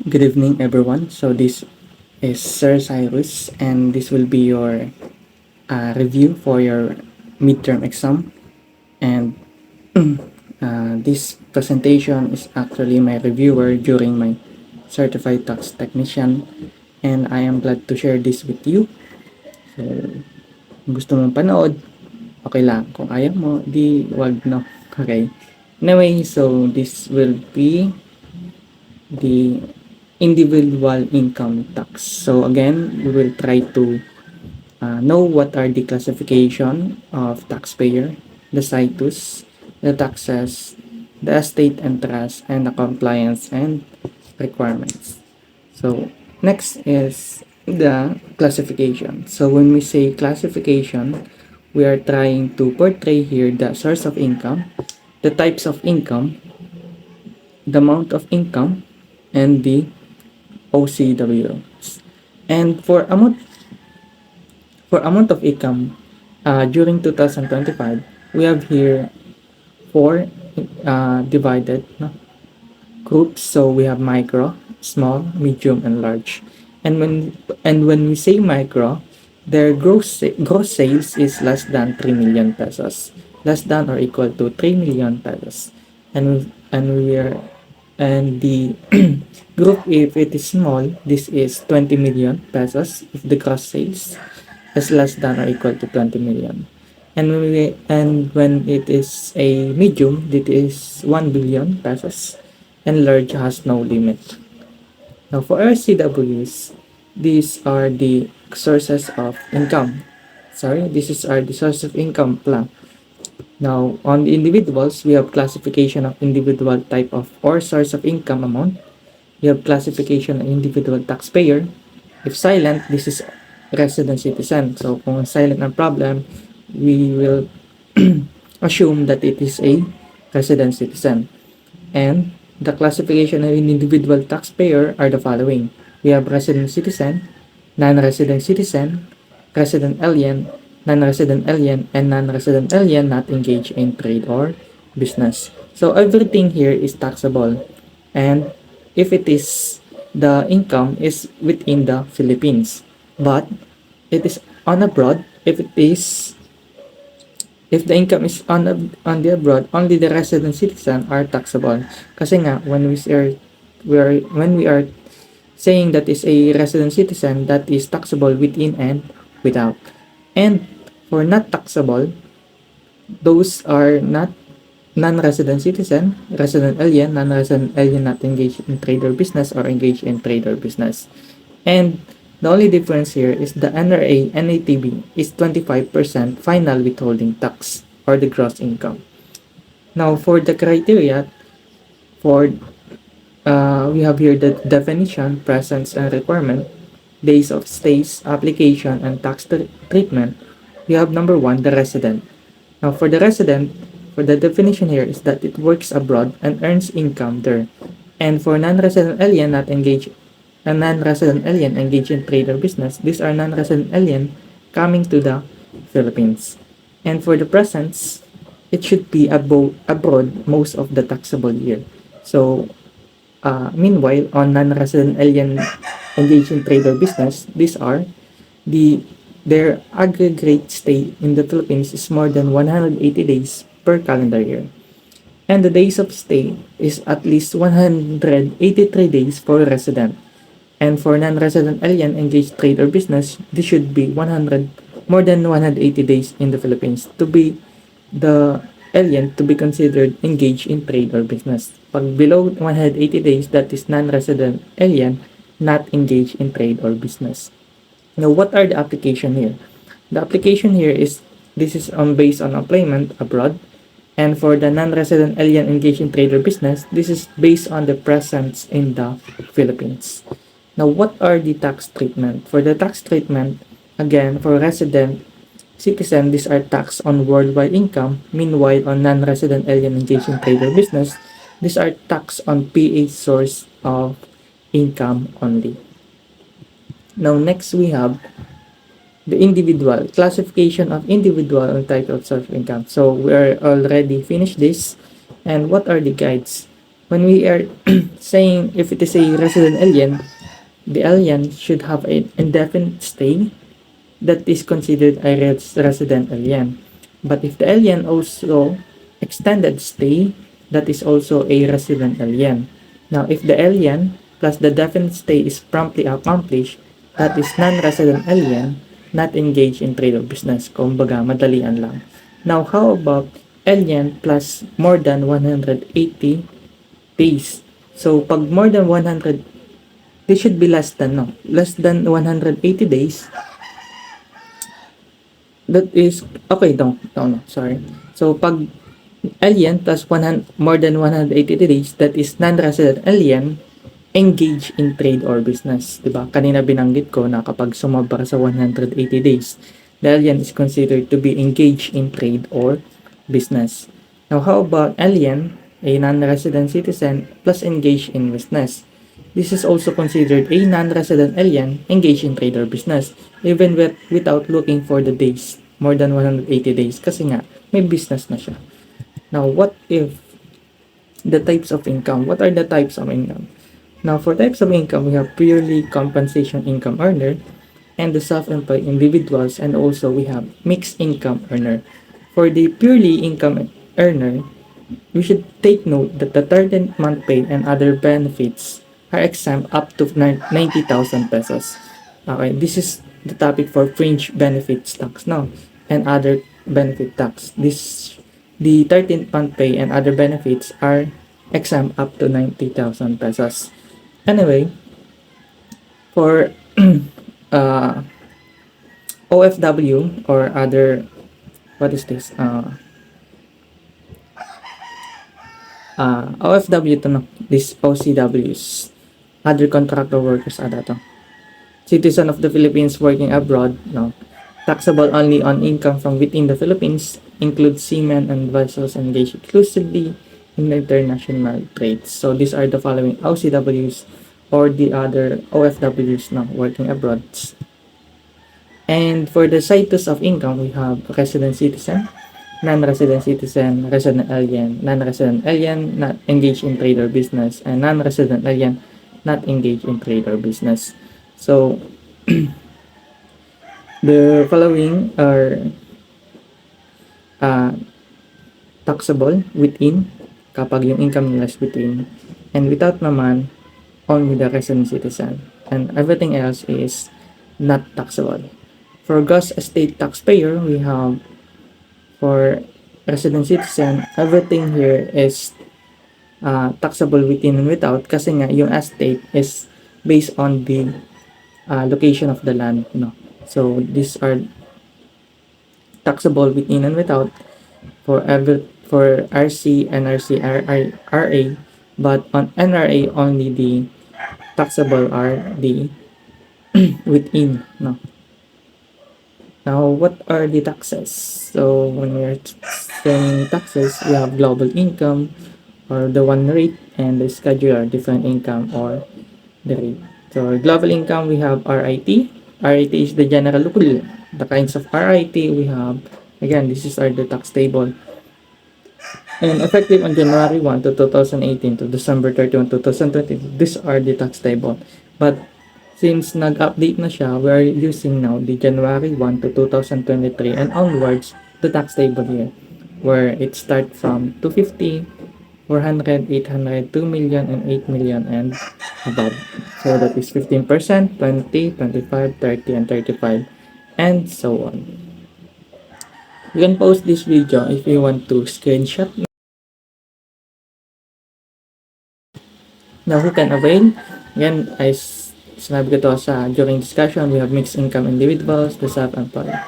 Good evening, everyone. So this is Sir Cyrus, and this will be your review for your midterm exam. And this presentation is actually my reviewer during my certified tax technician, and I am glad to share this with you. So, kung gusto mong panood, okay lang. Kung ayaw mo, di wag no. Okay. Anyway, so this will be the individual income tax. So again, we will try to know what are the classification of taxpayer, the situs, the taxes, the estate and trust, and the compliance and requirements. So next is the classification. So when we say classification, we are trying to portray here the source of income, the types of income, the amount of income, and the OCW. And for amount of income during 2025, we have here four divided groups. So we have micro, small, medium, and large. And when we say micro, their gross sales is less than 3 million pesos, less than or equal to 3 million pesos. And the group, if it is small, this is 20 million pesos if the gross sales is less than or equal to 20 million. And when it is a medium, it is 1 billion pesos, and large has no limit. Now for RCWs, these are the sources of income. This is our the source of income plan. Now on the individuals, we have classification of individual type of or source of income amount. We have classification of individual taxpayer. If silent, this is resident citizen. So kung silent ang problem, we will assume that it is a resident citizen. And the classification of an individual taxpayer are the following. We have resident citizen, non-resident citizen, resident alien, non-resident alien, and non-resident alien not engaged in trade or business. So everything here is taxable. And if it is the income is within the Philippines, but it is on abroad, if the income is on the abroad, only the resident citizen are taxable. Kasi nga when we are saying that is a resident citizen, that is taxable within and without. And for not taxable, those are not non-resident citizen, resident alien, non-resident alien not engaged in trade or business or engaged in trade or business. And the only difference here is the NRA NATB is 25% final withholding tax or the gross income. Now for the criteria, for we have here the definition, presence and requirement, days of stays, application, and tax treatment. We have number 1, the resident. Now for the resident, for the definition here is that it works abroad and earns income there. And for non-resident alien not engaged, a non-resident alien engaged in trade or business, these are non-resident alien coming to the Philippines. And for the presence, it should be abroad most of the taxable year. So meanwhile, on non-resident alien engaged in trade or business, these are their aggregate stay in the Philippines is more than 180 days per calendar year. And the days of stay is at least 183 days for resident. And for non-resident alien engaged trade or business, this should be more than 180 days in the Philippines to be the alien to be considered engaged in trade or business. Pag below 180 days, that is non-resident alien not engaged in trade or business. Now, what are the application here? The application here is this is based on employment abroad, and for the non-resident alien engaged in trade or business, this is based on the presence in the Philippines. Now, what are the tax treatment? For the tax treatment, again, for resident citizen, these are taxed on worldwide income. Meanwhile, on non-resident alien engaged in trade or business, these are taxed on PA source of income only. Now, next we have the individual classification of individual and type of source of income. So we are already finished this. And what are the guides? When we are saying if it is a resident alien, the alien should have an indefinite stay that is considered a resident alien. But if the alien also extended stay, that is also a resident alien. Now, if the alien plus the definite stay is promptly accomplished, that is non-resident alien, not engaged in trade or business. Kumbaga, madalian lang. Now, how about alien plus more than 180 days? So, pag more than 100, this should be less than, no? Less than 180 days, that is, okay, no, sorry. So, pag alien plus 100, more than 180 days, that is non-resident alien, engage in trade or business. Diba? Kanina binanggit ko na kapag sumobra sa 180 days, the alien is considered to be engaged in trade or business. Now, how about alien, a non-resident citizen, plus engaged in business? This is also considered a non-resident alien engaged in trade or business, even without looking for the days, more than 180 days, kasi nga, may business na siya. Now, what if the types of income? What are the types of income? Now, for types of income, we have purely compensation income earner and the self-employed individuals, and also we have mixed income earner. For the purely income earner, we should take note that the 13th month pay and other benefits are exempt up to 90,000 pesos. Okay, this is the topic for fringe benefits tax now and other benefit tax. The 13th month pay and other benefits are exempt up to 90,000 pesos. Anyway, for OFW or other, what is this? OFW to no, this OCWs, other contractor workers ada to. Citizen of the Philippines working abroad, no. Taxable only on income from within the Philippines, includes seamen and vessels engaged exclusively in international trades. So these are the following OCWs or the other OFWs no, working abroad. And for the situs of income, we have resident citizen, non-resident citizen, resident alien, non-resident alien, not engaged in trade or business, and non-resident alien, not engaged in trade or business. So, the following are taxable within, kapag yung income nila is within, and without naman, only the resident citizen. And everything else is not taxable. For gross estate taxpayer, we have for resident citizen, everything here is taxable within and without kasi nga yung estate is based on the location of the land, no. So these are taxable within and without for RC, NRC, RA, but on NRA only the taxable are the within, no. Now, what are the taxes? So, when we're saying taxes, we have global income or the one rate and the scheduler different income or the rate. So, global income, we have RIT. RIT is the general rule. The kinds of RIT we have, again, this is the tax table. And effective on January 1 to 2018 to December 31, 2020, these are the tax table. But since nag-update na siya, we are using now the January 1 to 2023 and onwards the tax table here, where it starts from 250, 400, 800, 2 million, and 8 million and above. So that is 15%, 20, 25, 30, and 35, and so on. You can post this video if you want to screenshot. Now, who can avail? Again, sinabi ko to sa during discussion, we have mixed income individuals, the self-employed.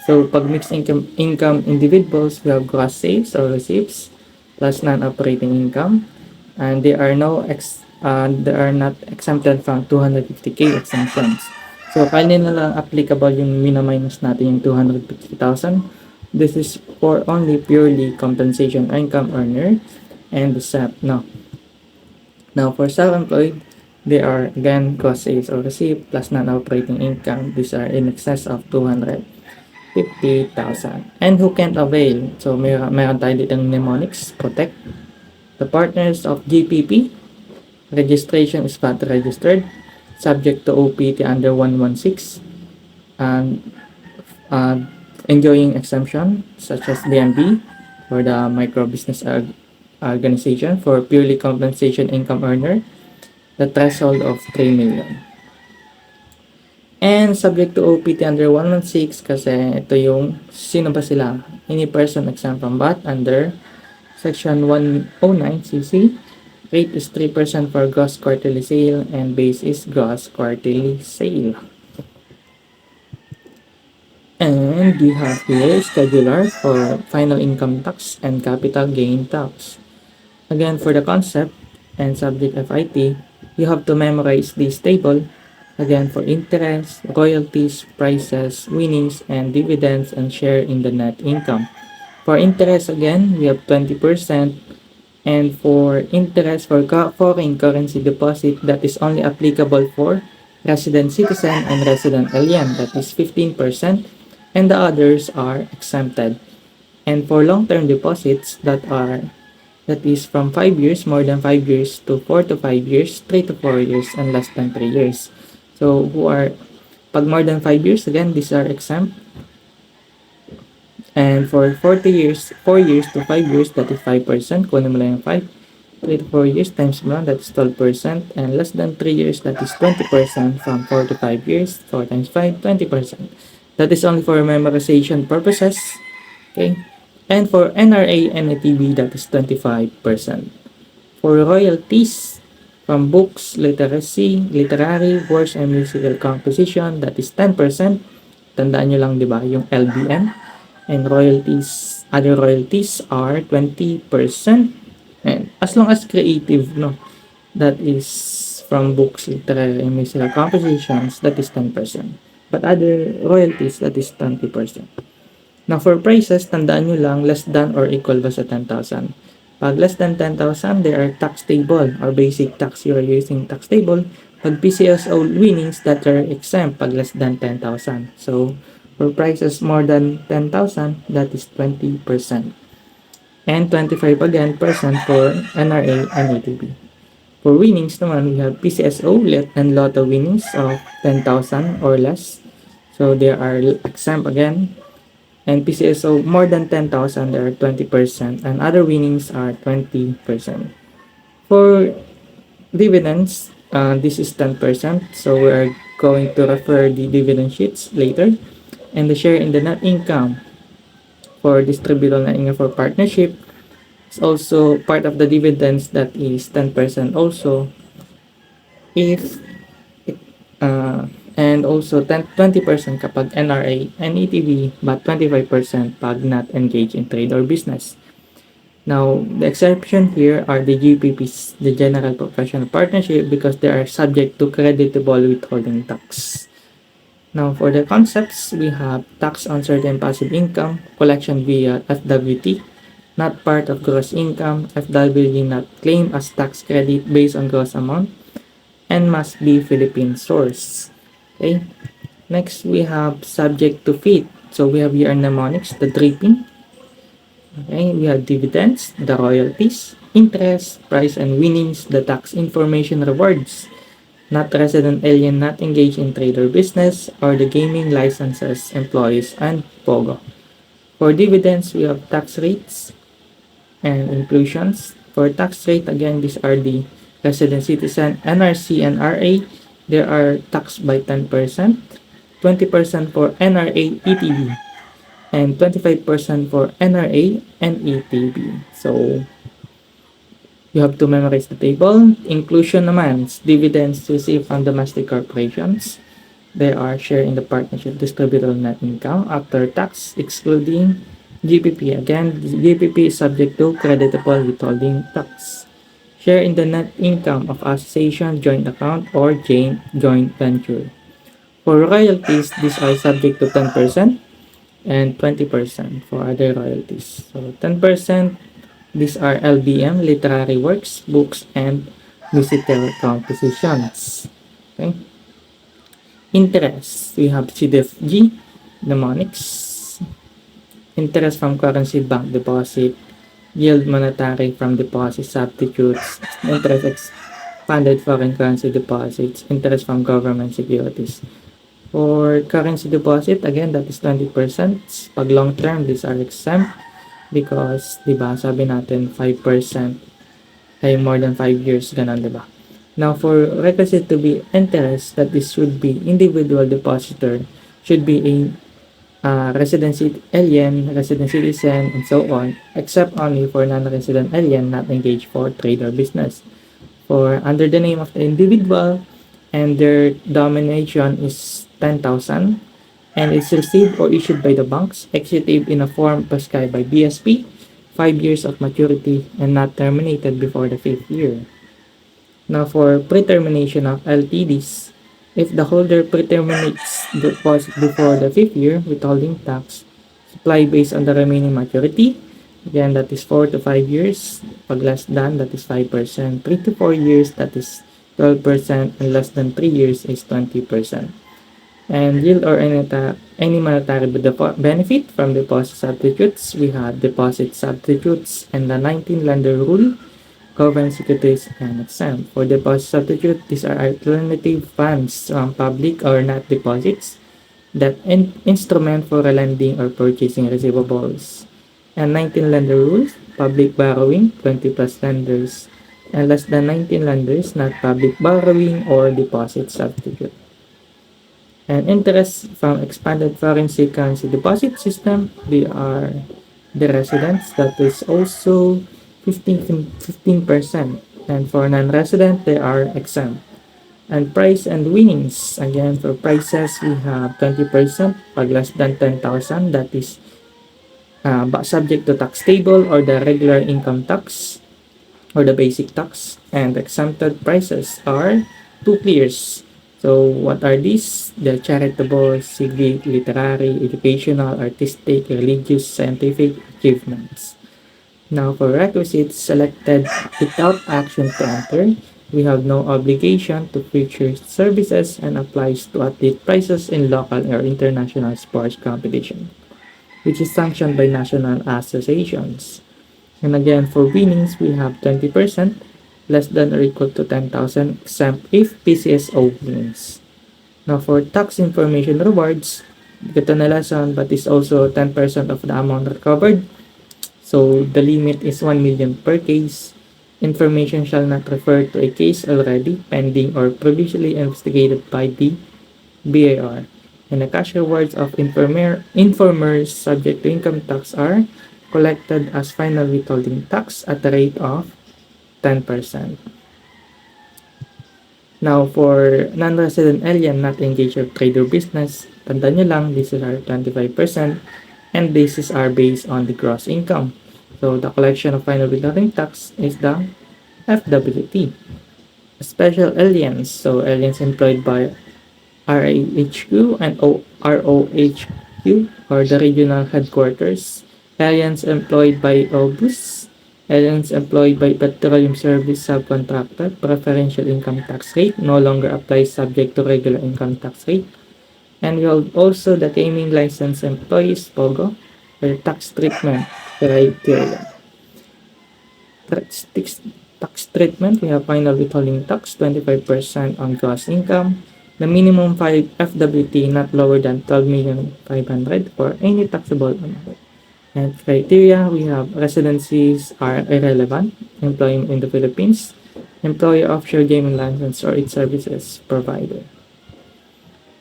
So, pag mixed income individuals, we have gross sales or receipts plus non-operating income, and they are not exempted from 250k exemptions. So, kanina lang applicable yung minus natin yung 250,000. This is for only purely compensation income earner and the SEP. Now, for self-employed, they are again cost sales or receipt plus non-operating income. These are in excess of 250,000. And who can't avail? So, mayroon tayo ditong mnemonics, protect, The partners of GPP, registration is not registered, subject to OPT under 116, and uh, enjoying exemption such as DMB for the micro business organization for purely compensation income earner, the threshold of 3 million. And subject to OPT under 116 kasi ito yung sino ba sila? Any person exempt from VAT under Section 109CC. Rate is 3% for gross quarterly sale and base is gross quarterly sale. And we have here scheduler for final income tax and capital gain tax. Again, for the concept and subject FIT, you have to memorize this table. Again, for interest, royalties, prices, winnings, and dividends and share in the net income. For interest, again, we have 20%. And for interest for foreign currency deposit, that is only applicable for resident citizen and resident alien, that is 15%, and the others are exempted. And for long-term deposits that is from 5 years, more than 5 years, to 4 to 5 years, 3 to 4 years, and less than 3 years. So pag more than 5 years, again, these are exempt. And for 40 years, 4 years to 5 years, that is 5%. Kunin mo lang yung 5. 3 to 4 years times mo lang, that is 12%. And less than 3 years, that is 20%. From 4 to 5 years, 4 times 5, 20%. That is only for memorization purposes. Okay? And for NRA and ATB, that is 25%. For royalties from books, literacy, literary, works, and musical composition, that is 10%. Tandaan nyo lang, di ba, yung LBM. And royalties, other royalties are 20%. And as long as creative, no, that is from books, literary, and musical compositions, that is 10%. But other royalties, that is 20%. Now, for prices, tandaan nyo lang, less than or equal ba sa 10,000? Pag less than 10,000, they are tax table or basic tax. You are using tax table. Pag PCSO winnings, that are exempt pag less than 10,000. So, for prices more than 10,000, that is 20%. And 25 again percent for NRA and ATB. For winnings naman, we have PCSO and Lotto winnings of 10,000 or less. So, they are exempt again. And PCSO more than 10,000, they are 20%. And other winnings are 20%. For dividends, this is 10%. So, we are going to refer the dividend sheets later. And the share in the net income for distributable net income for partnership is also part of the dividends, that is 10% also if and also 20% kapag NRA and ETB, but 25% pag not engaged in trade or business. Now, the exception here are the GPPs, the General Professional Partnership, because they are subject to creditable withholding tax. Now, for the concepts, we have tax on certain passive income, collection via FWT, not part of gross income, FWT not claimed as tax credit based on gross amount, and must be Philippine source. Okay. Next, we have subject to FIT. So, we have here mnemonics, the dripping. Okay. We have dividends, the royalties, interest, price and winnings, the tax information rewards, not resident alien, not engaged in trade or business, or the gaming licenses, employees, and POGO. For dividends, we have tax rates and inclusions. For tax rate, again, these are the resident citizen, NRC, and RA. They are taxed by 10%, 20% for NRA, ETB, and 25% for NRA and ETB. So, you have to memorize the table. Inclusion naman, dividends received from domestic corporations. They are shared in the partnership distributable net income after tax, excluding GPP. Again, GPP is subject to creditable withholding tax. Share in the net income of association, joint account, or joint venture. For royalties, these are subject to 10% and 20% for other royalties. So 10%, these are LBM, literary works, books, and musical compositions. Okay. Interest, we have CDFG, mnemonics, interest from currency bank deposit, yield monetary from deposit substitutes, interest expanded foreign currency deposits, interest from government securities. For currency deposit, again, that is 20%. Pag long term, these are exempt because, di ba, sabi natin 5% ay more than 5 years, ganun, di ba? Now, for requisite to be interest, that this should be individual depositor, should be a resident alien, resident citizen, and so on, except only for non-resident alien not engaged for trade or business. For under the name of the individual, and their domination is 10,000, and it's received or issued by the banks, executed in a form prescribed by BSP, 5 years of maturity, and not terminated before the 5th year. Now, for pre-termination of LTDs, if the holder pre-terminates the deposit before the 5th year, withholding tax apply based on the remaining maturity. Again, that is 4 to 5 years. Pag less than, that is 5%. 3 to 4 years, that is 12%. And less than 3 years is 20%. And yield or any monetary benefit from deposit substitutes, we have deposit substitutes and the 19 lender rule, government securities and exempt. For deposit substitute, these are alternative funds from public or not deposits that instrument for lending or purchasing receivables. And 19 lender rules, public borrowing, 20 plus lenders, and less than 19 lenders, not public borrowing or deposit substitute. And interest from expanded foreign currency deposit system, they are the residents, that is also 15%. And for non-resident, they are exempt. And price and winnings, again, for prices, we have 20%, pag less than 10,000, that is subject to tax table or the regular income tax or the basic tax. And exempted prices are 2 clears. So what are these? The charitable, civic, literary, educational, artistic, religious, scientific achievements. Now for requisites selected without action to enter, we have no obligation to feature services and applies to athlete prices in local or international sports competition, which is sanctioned by national associations. And again, for winnings, we have 20%, less than or equal to 10,000, exempt if PCSO wins. Now for tax information rewards, ito na lesson, but is also 10% of the amount recovered. So the limit is 1 million per case. Information shall not refer to a case already pending or previously investigated by the BAR. And the cash rewards of informers subject to income tax are collected as final withholding tax at the rate of 10%. Now, for non-resident alien not engaged in trade or business, tandaan nyo lang, this is our 25%, and these are based on the gross income. So, the collection of final withholding tax is the FWT. Special aliens, so aliens employed by RAHQ and ROHQ, or the regional headquarters, aliens employed by OBUS, aliens employed by petroleum service subcontractor, preferential income tax rate no longer applies subject to regular income tax rate. And we have also the gaming license employees, POGO, or tax treatment criteria. Tax treatment, we have final withholding tax, 25% on gross income. The minimum 5 FWT not lower than 12,500,000 for any taxable amount. And criteria, we have residencies are irrelevant, employment in the Philippines, employer offshore gaming license or its services provider.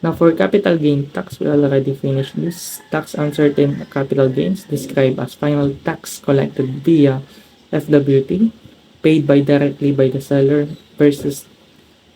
Now for capital gain tax, we already finished this. Tax on certain capital gains described as final tax collected via FWT, paid directly by the seller versus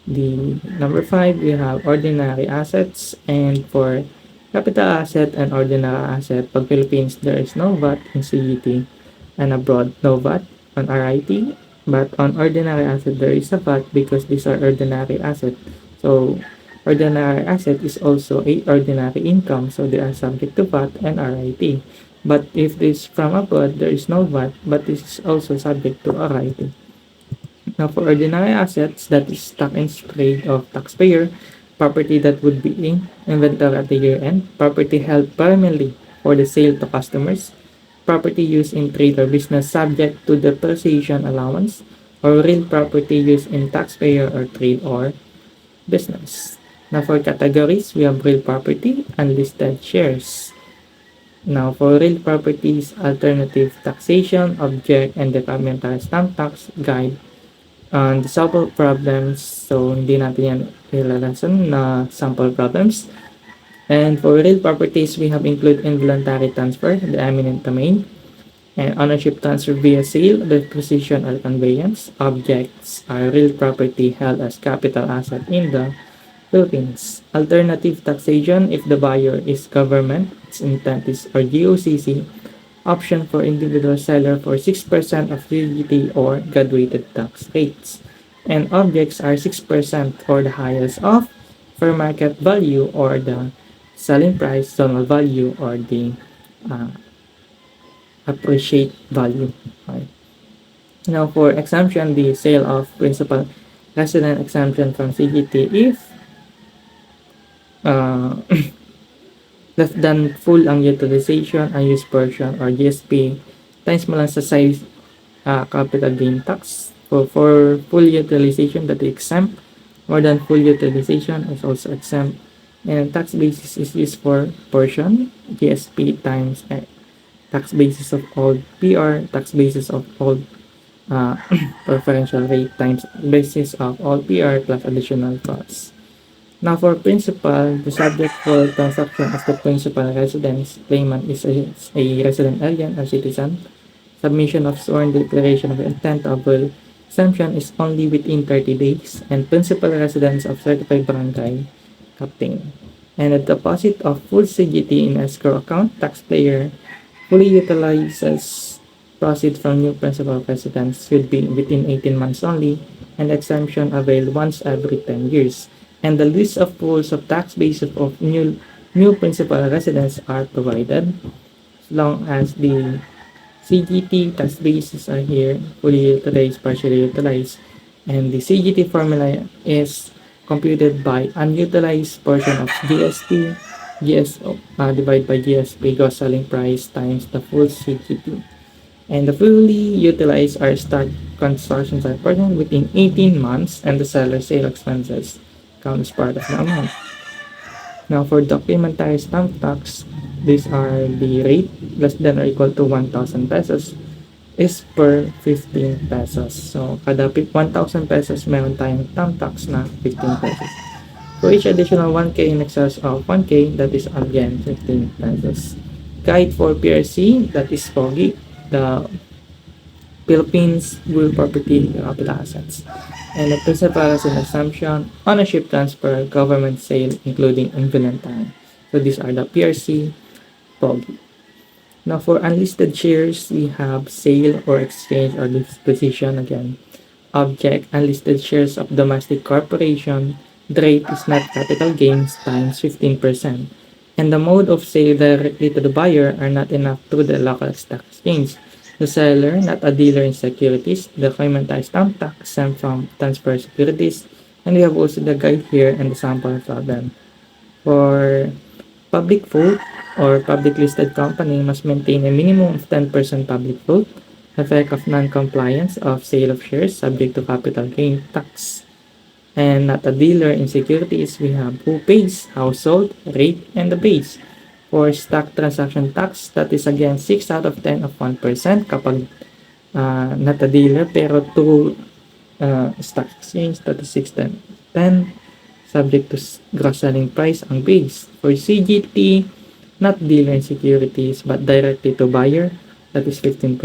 the number 5, we have ordinary assets, and for capital asset and ordinary asset, pag Philippines, there is no VAT in CUT, and abroad, no VAT on RIT, but on ordinary asset, there is a VAT because these are ordinary asset. So, ordinary asset is also a ordinary income, so they are subject to VAT and RIT. But if this from abroad, there is no VAT, but this is also subject to RIT. Now, for ordinary assets, that is stock and trade of taxpayer, property that would be in inventory at the year end, property held primarily for the sale to customers, property used in trade or business subject to depreciation allowance, or real property used in taxpayer or trade or business. Now for categories, we have real property, unlisted shares. Now for real properties, alternative taxation, object, and departmental stamp tax guide on the sample problems. So hindi natin yan ilalasan na sample problems. And for real properties, we have include involuntary transfer, the eminent domain, and ownership transfer via sale, requisition, or conveyance. Objects are real property held as capital asset in the Philippines. Alternative taxation if the buyer is government, its intent is or GOCC, option for individual seller for 6% of CGT or graduated tax rates. And objects are 6% or the highest of fair market value or the selling price, zonal value, or the uh, appreciate value. Right. Now for exemption, the sale of principal resident exemption from CGT if uh, less than full ang utilization, unused portion, or GSP, times mo lang sa size capital gain tax. For full utilization that is exempt, more than full utilization is also exempt. And tax basis is used for portion, GSP times tax basis of all PR, tax basis of all uh, preferential rate times basis of all PR plus additional costs. Now for principal, the subject for transaction of the principal residence claimant is a resident alien or citizen. Submission of sworn declaration of intent of will exemption is only within 30 days, and principal residence of certified barangay captain. And the deposit of full CGT in escrow account, taxpayer fully utilizes proceeds from new principal residence should be within 18 months only, and exemption availed once every 10 years. And the list of pools of tax basis of new principal residents are provided as long as the CGT tax bases are here, fully utilized, partially utilized, and the CGT formula is computed by unutilized portion of GST, divided by GSP, gross selling price, times the full CGT. And the fully utilized are start construction site portion within 18 months, and the seller sale expenses comes part of the amount. Now for documentary stamp tax, these are the rate less than or equal to 1,000 pesos is per 15 pesos. So kada 1,000 pesos meron tayong stamp tax na 15 pesos. For each additional 1K in excess of 1K, that is again 15 pesos. Guide for PRC, that is POGI, the Philippines Real Property Capital Assets. And the principal as an assumption, ownership transfer, government sale, including involuntary. So these are the PRC, POGI. Now for unlisted shares, we have sale or exchange or disposition again. Object, unlisted shares of domestic corporation. The rate is net capital gains times 15%. And the mode of sale directly to the buyer are not enough through the local stock exchange. The seller, not a dealer in securities, the documentary stamp tax exempt from transfer securities, and we have also the guide here and the sample problem. For public vote or public listed company must maintain a minimum of 10% public vote. Effect of non-compliance of sale of shares subject to capital gain tax. And not a dealer in securities, we have who pays, household, rate, and the base. For stock transaction tax, that is again 6 out of 10 of 1% kapag not a dealer, pero through stock exchange, that is 6, 10, subject to gross selling price ang base. For CGT, not dealer in securities, but directly to buyer, that is 15%,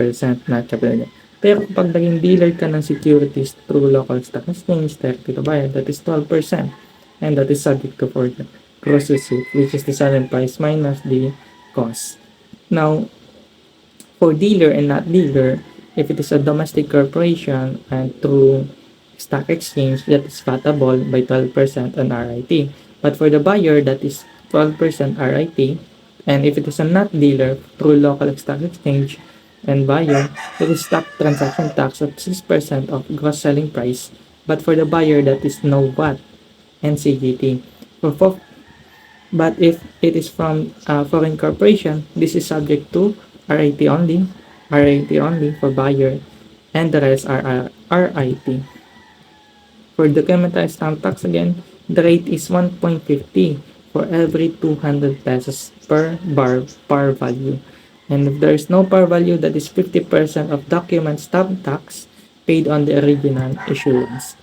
not capital. Pero kapag naging dealer ka ng securities through local stock exchange, directly to buyer, that is 12%, and that is subject to further gross receipt, which is the selling price minus the cost. Now, for dealer and not dealer, if it is a domestic corporation and through stock exchange, that is vatable by 12% on RIT. But for the buyer, that is 12% RIT. And if it is a not dealer through local stock exchange and buyer, that is stock transaction tax of 6% of gross selling price. But for the buyer, that is no VAT and CGT. But if it is from a foreign corporation, this is subject to RIT only, RIT only for buyer, and the rest are RIT. For documentary stamp tax again, the rate is 1.50 for every 200 pesos per par value. And if there is no par value, that is 50% of document stamp tax paid on the original issuance.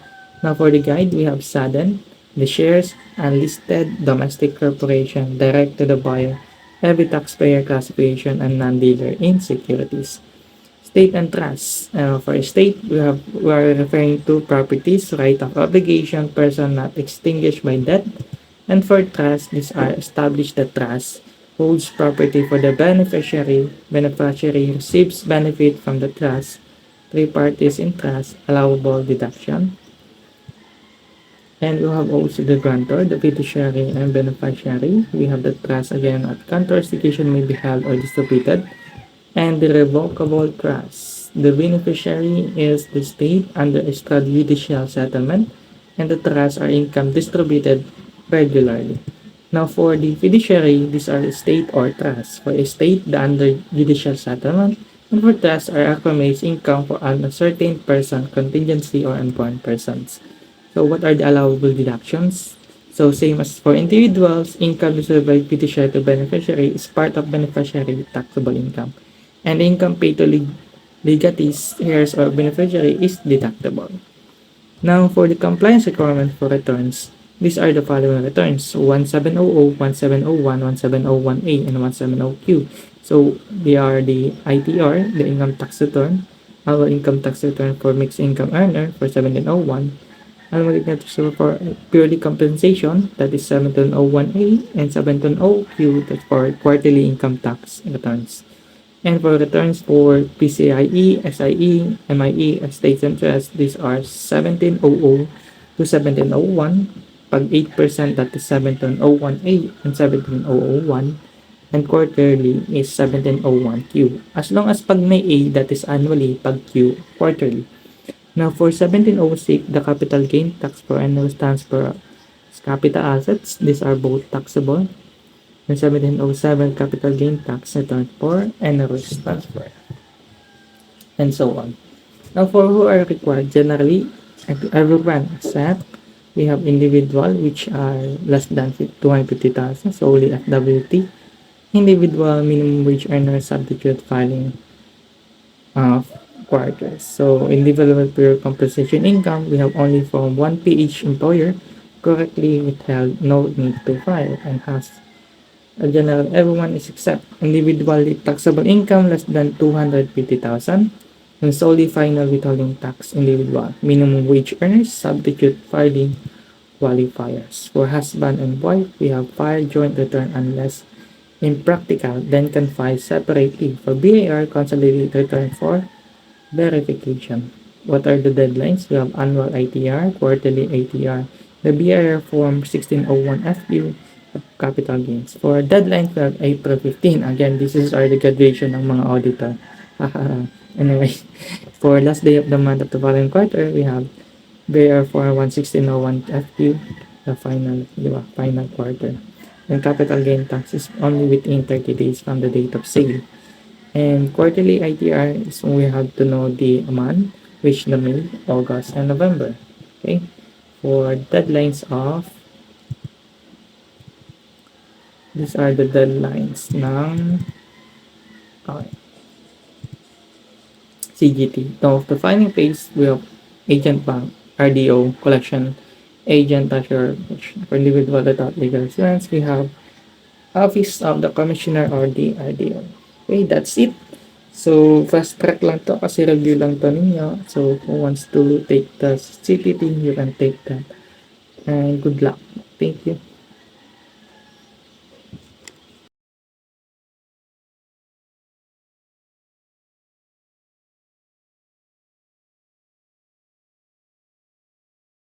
Now for the guide, we have sudden, the shares, unlisted domestic corporation, direct to the buyer, every taxpayer classification, and non-dealer in securities. State and trust. For estate, we are referring to properties, right of obligation, person not extinguished by death. And for trust, these are established that trust holds property for the beneficiary. Beneficiary receives benefit from the trust. Three parties in trust, allowable deduction. And we have also the grantor, the fiduciary, and beneficiary. We have the trust again at grantor execution may be held or distributed. And the revocable trust. The beneficiary is the state under extrajudicial settlement, and the trusts are income distributed regularly. Now, for the fiduciary, these are state or trust. For estate, the under judicial settlement, and for trust are accumulates income for an uncertain person, contingency, or unborn persons. So, what are the allowable deductions? So, same as for individuals, income received by fiduciary to beneficiary is part of beneficiary taxable income, and income paid to legatees, heirs, or beneficiary is deductible. Now, for the compliance requirement for returns, these are the following returns: 1700, 1701, 1701A, and 170Q. So, they are the ITR, the income tax return, annual income tax return for mixed income earner for 1701, annual income tax return for purely compensation, that is 1701A, and 1700Q, that's for quarterly income tax returns. And for returns for PCIe, SIE, MIE, estates and trusts, these are 1700 to 1701. Pag 8%, that is 1701A and 1701. And quarterly is 1701Q. As long as pag may A, that is annually, pag Q, quarterly. Now for 1706, the capital gain tax for annual stands for capital assets. These are both taxable. In 1707, capital gain tax return for NRS transfer, and so on. Now, for who are required, generally, everyone except we have individual, which are less than 250,000, so only FWT. Individual minimum wage earners substitute filing of quarters. So, individual pure compensation income, we have only from one PH employer correctly withheld, no need to file, and has general, everyone is except individually taxable income less than 250,000, and solely final withholding tax individual. Minimum wage earners substitute filing qualifiers. For husband and wife, we have file joint return unless impractical, then can file separately. For BAR, consolidated return for verification. What are the deadlines? We have annual ITR, quarterly ITR, the BIR form 1601FU, capital gains. For deadline, we have April 15. Again, this is our the graduation ng mga auditor. Anyway, for last day of the month of the following quarter, we have BIR form 11601FU, the final, di ba? Final quarter. And capital gain tax is only within 30 days from the date of sale. And quarterly ITR is when we have to know the month, which the May, August, and November. Okay? For deadlines of, these are the deadlines ng okay, CGT. Now, the final page, we have agent bank, RDO, collection, agent, treasurer, for individual without legal insurance, we have Office of the Commissioner or the RDO. Okay, that's it. So, fast track lang to kasi review lang to ninyo. So, who wants to take the CPT, you can take that. And good luck. Thank you.